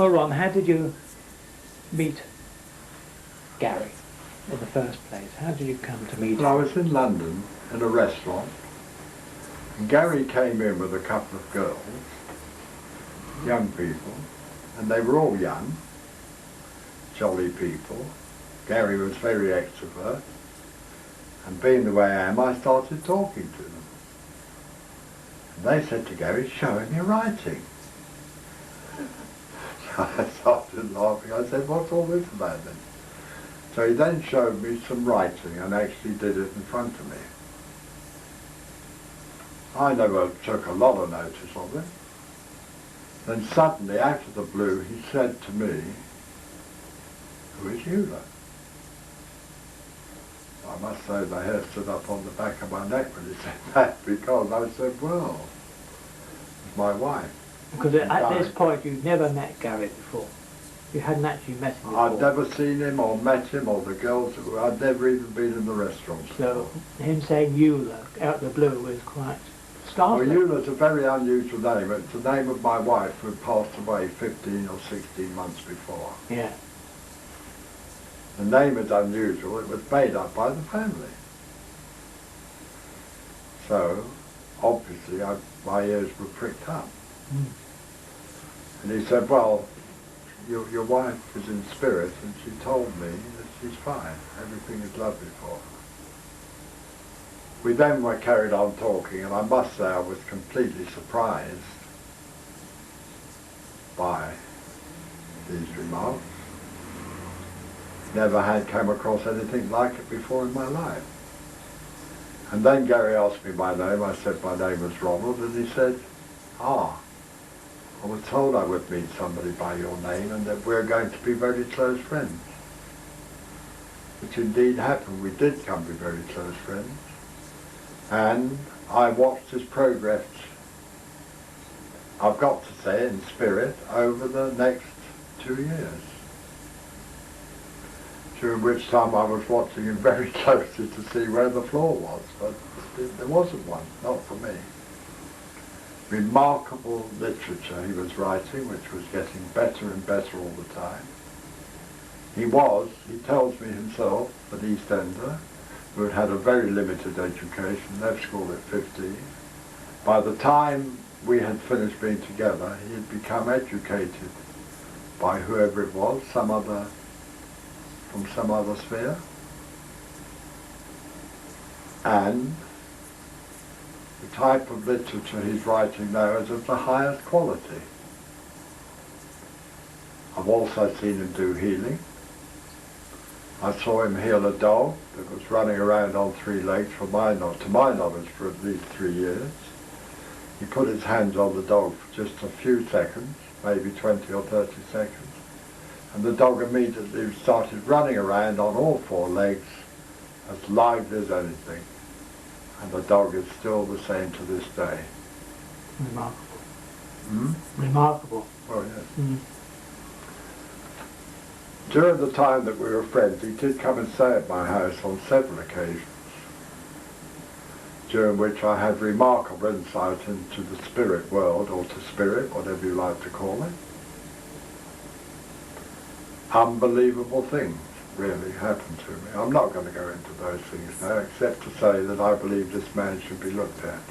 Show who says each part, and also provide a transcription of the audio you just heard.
Speaker 1: Well, Ron, how did you meet Gary in the first place? How did you come to meet him?
Speaker 2: Well, I was in London in a restaurant, and Gary came in with a couple of girls, young people, and they were all young, jolly people. Gary was very extrovert, and being the way I am, I started talking to them. And they said to Gary, "Show him your writing." So I started laughing. I said, "What's all this about then?" So he then showed me some writing and actually did it in front of me. I never took a lot of notice of it. Then suddenly, out of the blue, he said to me, "Who is Ulla?" I must say the hair stood up on the back of my neck when he said that, because I said, well, it's my wife.
Speaker 1: Because at this point you'd never met Gary before. You hadn't actually met him before.
Speaker 2: I'd never seen him or met him or the girls. I'd never even been in the restaurant.
Speaker 1: So him saying Ulla out of the blue was quite startling.
Speaker 2: Well, Ulla's a very unusual name. It's the name of my wife who had passed away 15 or 16 months before.
Speaker 1: Yeah.
Speaker 2: The name is unusual. It was made up by the family. So, obviously, my ears were pricked up.
Speaker 1: Mm.
Speaker 2: And he said, well, your wife is in spirit, and she told me that she's fine. Everything is lovely for her. We then were carried on talking, and I must say I was completely surprised by these remarks. Never had come across anything like it before in my life. And then Gary asked me my name. I said my name was Ronald, and he said, "Ah, I was told I would meet somebody by your name and that we're going to be very close friends." Which indeed happened. We did come to be very close friends. And I watched his progress, I've got to say, in spirit, over the next 2 years. During which time I was watching him very closely to see where the flaw was, but there wasn't one, not for me. Remarkable literature he was writing, which was getting better and better all the time. He tells me himself, an East Ender, who had had a very limited education, left school at 15. By the time we had finished being together, he had become educated by whoever it was, from some other sphere. And the type of literature he's writing now is of the highest quality. I've also seen him do healing. I saw him heal a dog that was running around on 3 legs, to my knowledge, for at least 3 years. He put his hands on the dog for just a few seconds, maybe 20 or 30 seconds, and the dog immediately started running around on all 4 legs, as lively as anything. And the dog is still the same to this day.
Speaker 1: Remarkable.
Speaker 2: Hmm?
Speaker 1: Remarkable.
Speaker 2: Oh, yes.
Speaker 1: Mm.
Speaker 2: During the time that we were friends, he did come and stay at my house on several occasions, during which I had remarkable insight into the spirit world, or to spirit, whatever you like to call it. Unbelievable things really happened to me. I'm not going to go into those things now, except to say that I believe this man should be looked at.